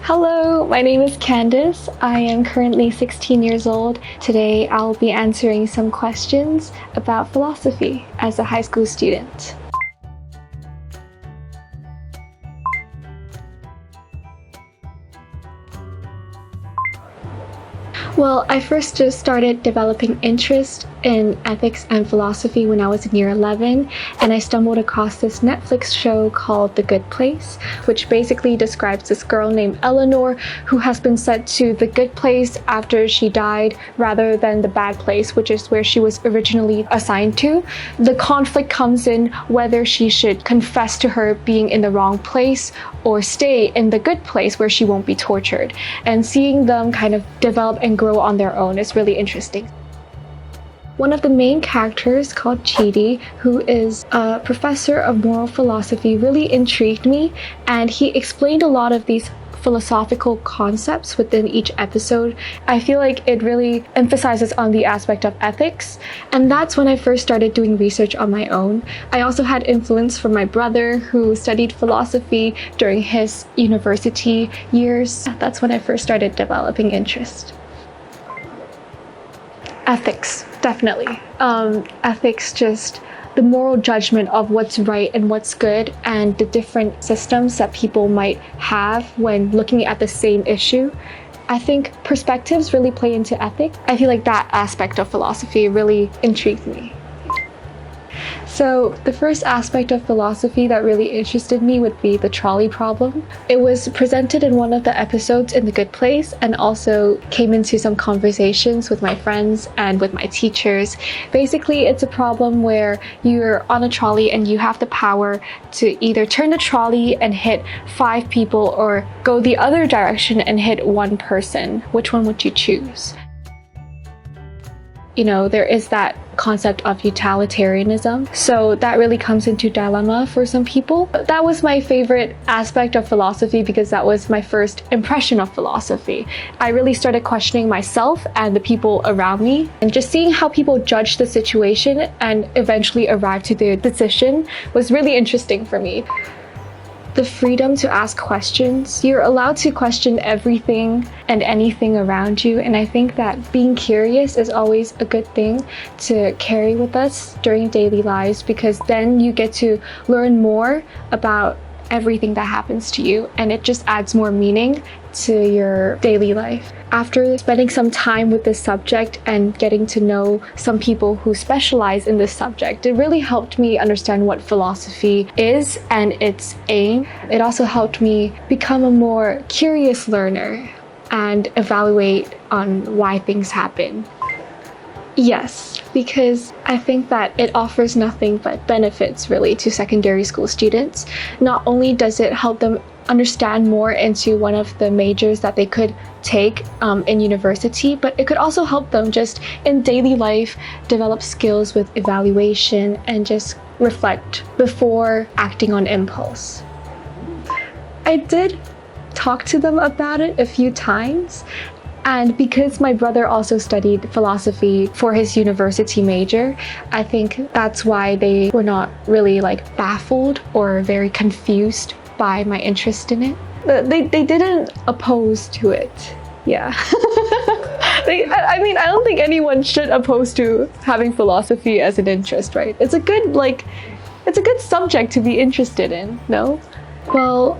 Hello, my name is Candice. I am currently 16 years old. Today I'll be answering some questions about philosophy as a high school student. Well, I first just started developing interest in ethics and philosophy when I was in year 11, and I stumbled across this Netflix show called The Good Place, which basically describes this girl named Eleanor who has been sent to the good place after she died rather than the bad place, which is where she was originally assigned to. The conflict comes in whether she should confess to her being in the wrong place or stay in the good place where she won't be tortured. And seeing them kind of develop and grow on their own is really interesting. One of the main characters, called Chidi, who is a professor of moral philosophy, really intrigued me, and he explained a lot of these philosophical concepts within each episode. I feel like it really emphasizes on the aspect of ethics, and that's when I first started doing research on my own. I also had influence from my brother, who studied philosophy during his university years. That's when I first started developing interest. Ethics, definitely. Ethics, just the moral judgment of what's right and what's good, and the different systems that people might have when looking at the same issue. I think perspectives really play into ethics. I feel like that aspect of philosophy really intrigued me. So the first aspect of philosophy that really interested me would be the trolley problem. It was presented in one of the episodes in The Good Place, and also came into some conversations with my friends and with my teachers. Basically, it's a problem where you're on a trolley and you have the power to either turn the trolley and hit 5 people or go the other direction and hit 1 person. Which one would you choose? You know, there is that concept of utilitarianism, so that really comes into dilemma for some people. That was my favorite aspect of philosophy because that was my first impression of philosophy. I really started questioning myself and the people around me, and just seeing how people judge the situation and eventually arrive to their decision was really interesting for me. The freedom to ask questions. You're allowed to question everything and anything around you, and I think that being curious is always a good thing to carry with us during daily lives, because then you get to learn more about everything that happens to you, and it just adds more meaning to your daily life. After spending some time with this subject and getting to know some people who specialize in this subject, it really helped me understand what philosophy is and its aim. It also helped me become a more curious learner and evaluate on why things happen. Yes, because I think that it offers nothing but benefits really to secondary school students. Not only does it help them understand more into one of the majors that they could take in university, but it could also help them just in daily life develop skills with evaluation and just reflect before acting on impulse. I did talk to them about it a few times, and because my brother also studied philosophy for his university major, I think that's why they were not really baffled or very confused by my interest in it. They didn't oppose to it. Yeah. I don't think anyone should oppose to having philosophy as an interest, right? It's a good subject to be interested in, no? Well,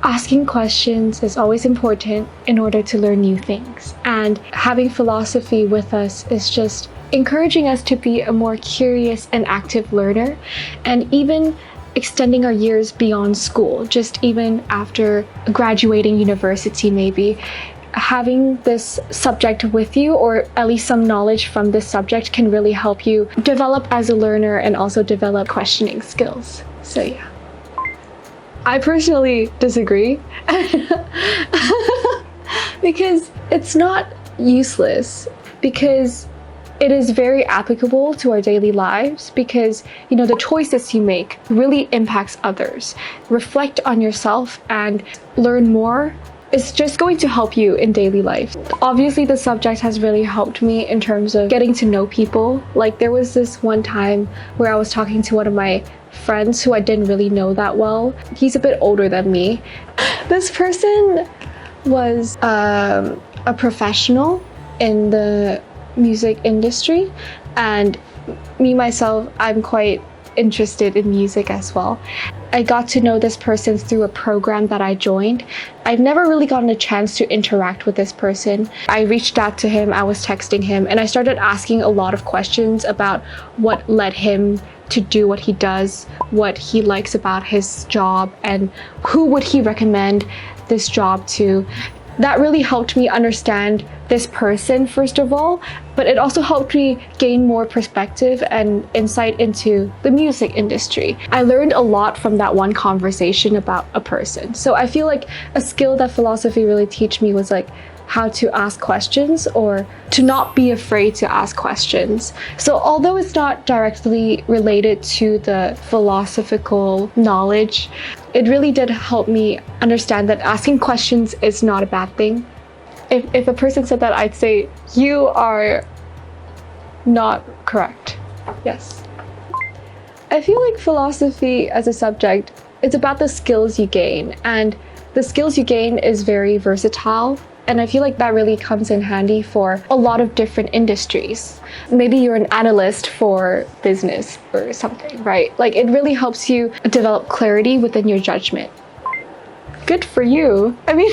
asking questions is always important in order to learn new things, and having philosophy with us is just encouraging us to be a more curious and active learner, and even extending our years beyond school, just even after graduating university maybe. Having this subject with you, or at least some knowledge from this subject, can really help you develop as a learner and also develop questioning skills. So yeah. I personally disagree because it's not useless, because it is very applicable to our daily lives, because the choices you make really impacts others. Reflect on yourself and learn more. It's just going to help you in daily life. Obviously, the subject has really helped me in terms of getting to know people. There was this one time where I was talking to one of my friends who I didn't really know that well. He's a bit older than me. This person was a professional in the music industry, and me myself, I'm quite interested in music as well. I got to know this person through a program that I joined. I've never really gotten a chance to interact with this person. I reached out to him, I was texting him, and I started asking a lot of questions about what led him to do what he does, what he likes about his job, and who would he recommend this job to. That really helped me understand this person, first of all, but it also helped me gain more perspective and insight into the music industry. I learned a lot from that one conversation about a person. So I feel like a skill that philosophy really teach me was like how to ask questions, or to not be afraid to ask questions. So although it's not directly related to the philosophical knowledge, it really did help me understand that asking questions is not a bad thing. If a person said that, I'd say, you are not correct. Yes. I feel like philosophy as a subject, it's about the skills you gain, and the skills you gain is very versatile. And I feel like that really comes in handy for a lot of different industries. Maybe you're an analyst for business or something, right? Like, it really helps you develop clarity within your judgment. Good for you. I mean,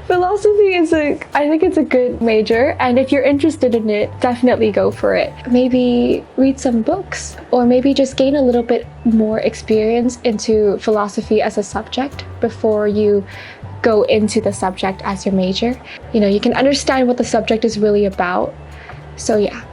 philosophy is I think it's a good major, and if you're interested in it, definitely go for it. Maybe read some books, or maybe just gain a little bit more experience into philosophy as a subject before you go into the subject as your major. You know, you can understand what the subject is really about. So yeah.